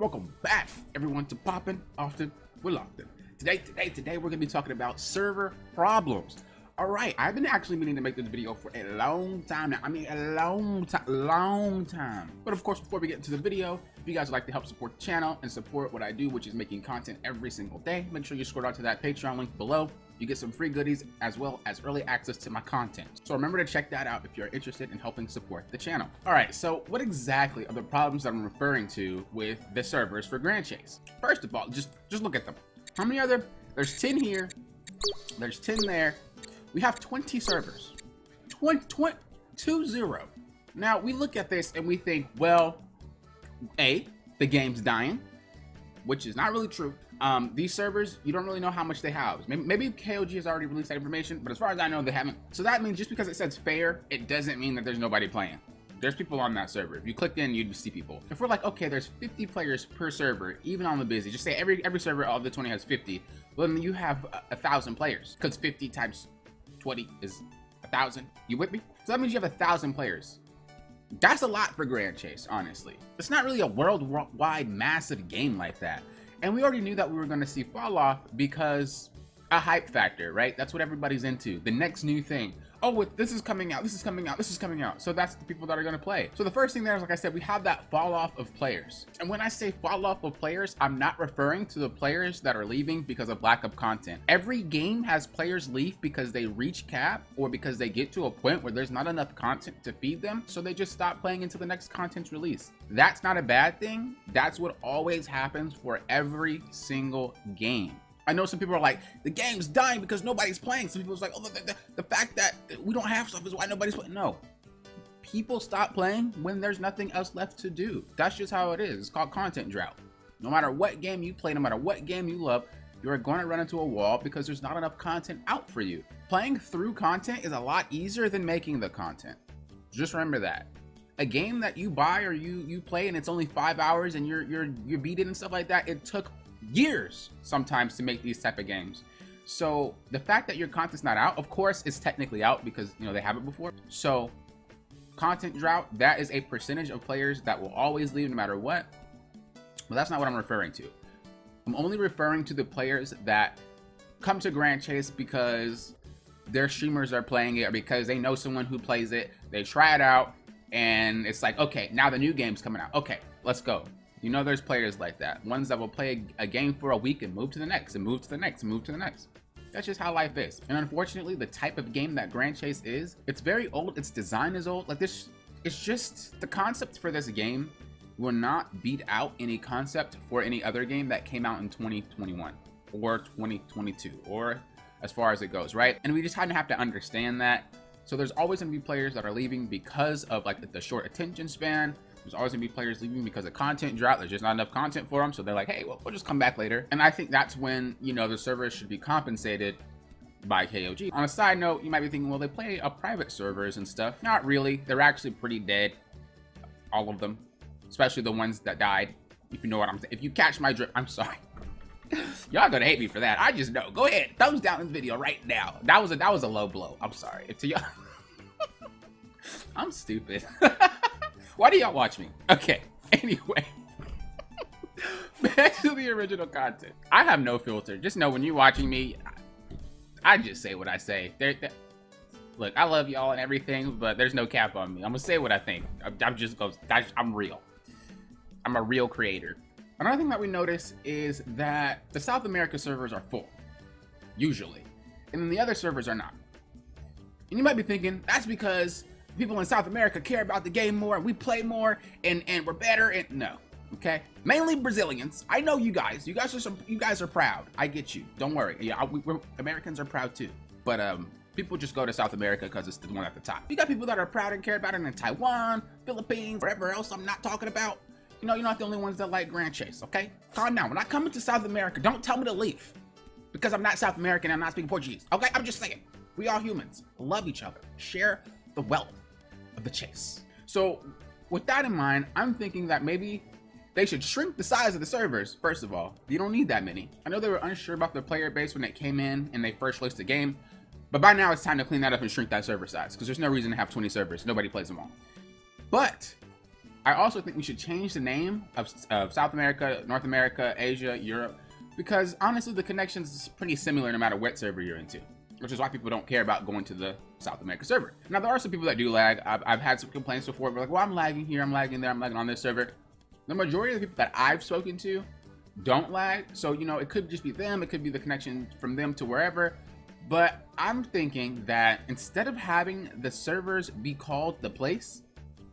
Welcome back, everyone, to Poppin' Often with Lofton. Today, we're gonna be talking about server problems. All right, I've been actually meaning to make this video for a long time now. I mean, a long time. But of course, before we get into the video, if you guys would like to help support the channel and support what I do, which is making content every single day, make sure you scroll down to that Patreon link below. You get some free goodies as well as early access to my content. So remember to check that out if you're interested in helping support the channel. All right, so what exactly are the problems that I'm referring to with the servers for Grand Chase? First of all, just look at them. How many are there? There's 10 here. There's 10 there. We have 20 servers. 20. Now, we look at this and we think, well, A, the game's dying, which is not really true. These servers, you don't really know how much they house. Maybe KOG has already released that information, but as far as I know, they haven't. So that means just because it says fair, it doesn't mean that there's nobody playing. There's people on that server. If you clicked in, you'd see people. If we're like, okay, there's 50 players per server, even on the busy, just say every server of the 20 has 50, well, then you have 1,000 players, because 50 times 20 is 1,000. You with me? So that means you have 1,000 players. That's a lot for Grand Chase, honestly. It's not really a worldwide massive game like that. And we already knew that we were going to see fall off because a hype factor, right? That's what everybody's into. The next new thing. Oh, this is coming out. This is coming out. This is coming out. So that's the people that are going to play. So the first thing there is, like I said, we have that fall off of players. And when I say fall off of players, I'm not referring to the players that are leaving because of lack of content. Every game has players leave because they reach cap or because they get to a point where there's not enough content to feed them. So they just stop playing until the next content's released. That's not a bad thing. That's what always happens for every single game. I know some people are like, the game's dying because nobody's playing. Some people's like, oh, the fact that we don't have stuff is why nobody's playing. No, people stop playing when there's nothing else left to do. That's just how it is. It's called content drought. No matter what game you play, no matter what game you love, you're going to run into a wall because there's not enough content out for you. Playing through content is a lot easier than making the content. Just remember that. A game that you buy or you play and it's only 5 hours and you're beat it and stuff like that, it took years sometimes to make these type of games. So the fact that your content's not out, of course it's technically out because they have it before. So content drought, that is a percentage of players that will always leave no matter what. But that's not what I'm referring to. I'm only referring to the players that come to Grand Chase because their streamers are playing it or because they know someone who plays it, they try it out and it's like, okay, now the new game's coming out, okay, let's go. There's players like that. Ones that will play a game for a week and move to the next and move to the next and move to the next. That's just how life is. And unfortunately, the type of game that Grand Chase is, it's very old. Its design is old. Like this, it's just the concept for this game will not beat out any concept for any other game that came out in 2021 or 2022 or as far as it goes, right? And we just kind of have to understand that. So there's always gonna be players that are leaving because of like the short attention span. There's always gonna be players leaving because of content drought. There's just not enough content for them. So they're like, hey, well, we'll just come back later. And I think that's when, the servers should be compensated by KOG. On a side note, you might be thinking, well, they play private servers and stuff. Not really. They're actually pretty dead. All of them, especially the ones that died. If you know what I'm saying. If you catch my drift, I'm sorry. Y'all gonna hate me for that. I just know. Go ahead, thumbs down this video right now. That was a low blow. I'm sorry. To y'all, I'm stupid. Why do y'all watch me? Okay, anyway. Back to the original content. I have no filter. Just know when you're watching me, I just say what I say. Look, I love y'all and everything, but there's no cap on me. I'm gonna say what I think. I'm real. I'm a real creator. Another thing that we notice is that the South America servers are full, usually, and then the other servers are not. And you might be thinking, that's because people in South America care about the game more and we play more and we're better. And no, okay, mainly Brazilians. I know you guys are proud. I get you, don't worry. Yeah, we're Americans are proud too, but people just go to South America because it's the one at the top. You got people that are proud and care about it in Taiwan, Philippines, wherever else I'm not talking about. You're not the only ones that like Grand Chase, okay? Calm down. When I come into South America, don't tell me to leave because I'm not South American and I'm not speaking Portuguese, okay? I'm just saying, we all humans, love each other, share the wealth of the chase. So with that in mind, I'm thinking that maybe they should shrink the size of the servers. First of all, you don't need that many. I know they were unsure about their player base when they came in and they first released the game, but by now it's time to clean that up and shrink that server size because there's no reason to have 20 servers. Nobody plays them all. But I also think we should change the name of South America, North America, Asia, Europe, because honestly, the connections is pretty similar no matter what server you're into, which is why people don't care about going to the South America server. Now, there are some people that do lag. I've had some complaints before. We're like, well, I'm lagging here, I'm lagging there, I'm lagging on this server. The majority of the people that I've spoken to don't lag. So, you know, it could just be them. It could be the connection from them to wherever. But I'm thinking that instead of having the servers be called the place,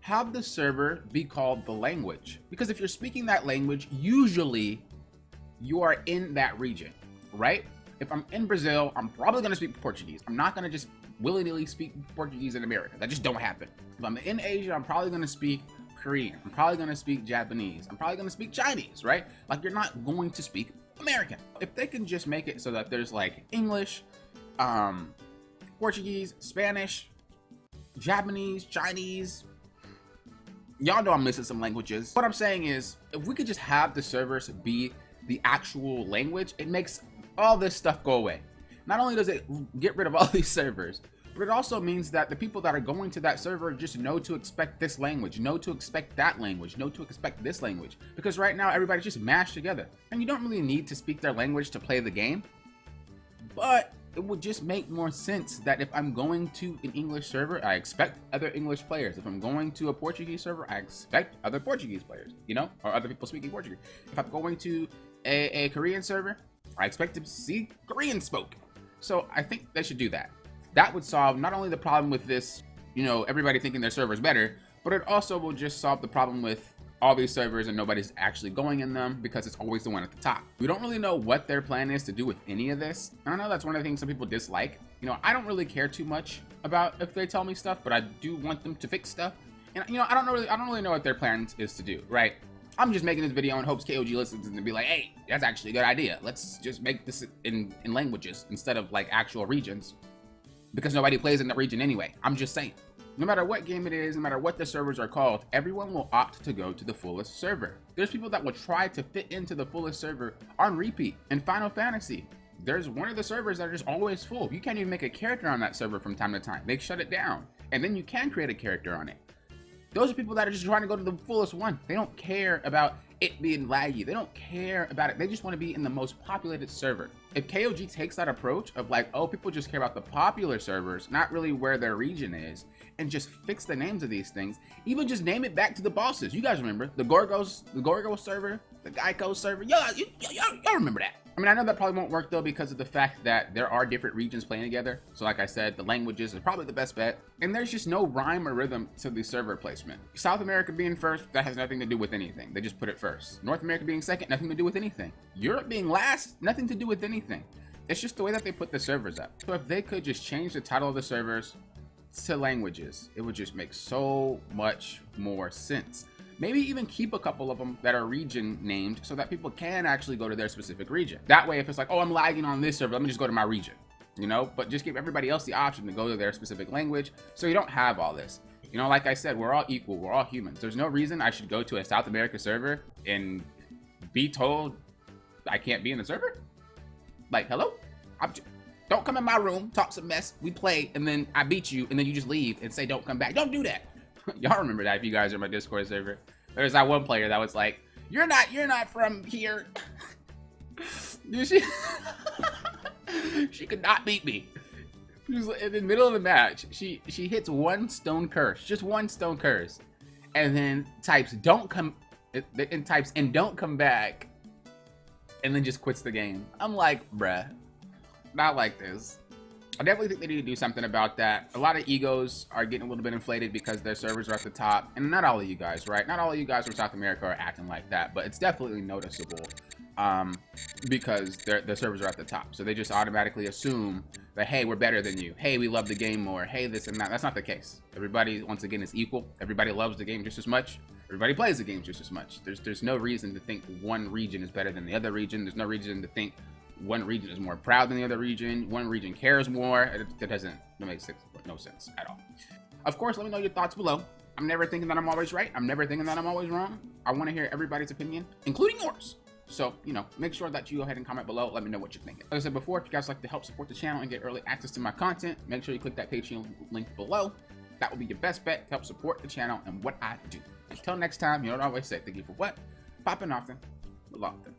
have the server be called the language. Because if you're speaking that language, usually you are in that region, right? If I'm in Brazil, I'm probably gonna speak Portuguese. I'm not gonna just willy-nilly speak Portuguese in America. That just don't happen. If I'm in Asia, I'm probably gonna speak Korean. I'm probably gonna speak Japanese. I'm probably gonna speak Chinese, right? Like, you're not going to speak American. If they can just make it so that there's like English, Portuguese, Spanish, Japanese, Chinese, y'all know I'm missing some languages. What I'm saying is, if we could just have the servers be the actual language, it makes all this stuff go away. Not only does it get rid of all these servers, but it also means that the people that are going to that server just know to expect this language, know to expect that language, know to expect this language. Because right now, everybody's just mashed together. And you don't really need to speak their language to play the game, but it would just make more sense that if I'm going to an English server, I expect other English players. If I'm going to a Portuguese server, I expect other Portuguese players, you know, or other people speaking Portuguese. If I'm going to a Korean server, I expect to see Korean spoken. So I think they should do that. That would solve not only the problem with this, you know, everybody thinking their server is better, but it also will just solve the problem with all these servers and nobody's actually going in them because it's always the one at the top. We don't really know what their plan is to do with any of this. And I know that's one of the things some people dislike. You know, I don't really care too much about if they tell me stuff, but I do want them to fix stuff. And you know, I don't really know what their plan is to do, right? I'm just making this video in hopes KOG listens and be like, hey, that's actually a good idea. Let's just make this in languages instead of like actual regions, because nobody plays in the region anyway. I'm just saying. No matter what game it is, no matter what the servers are called, everyone will opt to go to the fullest server. There's people that will try to fit into the fullest server on repeat. In Final Fantasy, there's one of the servers that are just always full. You can't even make a character on that server from time to time. They shut it down, and then you can create a character on it. Those are people that are just trying to go to the fullest one. They don't care about it being laggy. They don't care about it. They just want to be in the most populated server. If KOG takes that approach of like, oh, people just care about the popular servers, not really where their region is, and just fix the names of these things, even just name it back to the bosses. You guys remember the Gorgos server, the Geico server? Y'all remember that. I mean, I know that probably won't work though because of the fact that there are different regions playing together. So like I said, the languages is probably the best bet. And there's just no rhyme or rhythm to the server placement. South America being first, that has nothing to do with anything. They just put it first. North America being second, nothing to do with anything. Europe being last, nothing to do with anything. It's just the way that they put the servers up. So if they could just change the title of the servers to languages, it would just make so much more sense. Maybe even keep a couple of them that are region named so that people can actually go to their specific region. That way, if it's like, oh, I'm lagging on this server, let me just go to my region, you know? But just give everybody else the option to go to their specific language so you don't have all this. You know, like I said, we're all equal, we're all humans. There's no reason I should go to a South America server and be told I can't be in the server. Like, hello? Don't come in my room, talk some mess, we play, and then I beat you, and then you just leave and say don't come back. Don't do that. Y'all remember that if you guys are my Discord server. There's that one player that was like, you're not from here. She could not beat me. She was in the middle of the match. She hits one stone curse, just one stone curse, and then types don't come back, and then just quits the game. I'm like, bruh, not like this. I definitely think they need to do something about that. A lot of egos are getting a little bit inflated because their servers are at the top. And not all of you guys, right? Not all of you guys from South America are acting like that, but it's definitely noticeable because their servers are at the top. So they just automatically assume that, hey, we're better than you. Hey, we love the game more. Hey, this and that. That's not the case. Everybody, once again, is equal. Everybody loves the game just as much. Everybody plays the game just as much. There's no reason to think one region is better than the other region. There's no reason to think one region is more proud than the other region. One region cares more. That doesn't make no sense at all. Of course, let me know your thoughts below. I'm never thinking that I'm always right. I'm never thinking that I'm always wrong. I want to hear everybody's opinion, including yours. So, you know, make sure that you go ahead and comment below. Let me know what you're thinking. Like I said before, if you guys like to help support the channel and get early access to my content, make sure you click that Patreon link below. That will be your best bet to help support the channel and what I do. Until next time, you know what I always say. Thank you for what? Popping often, but often.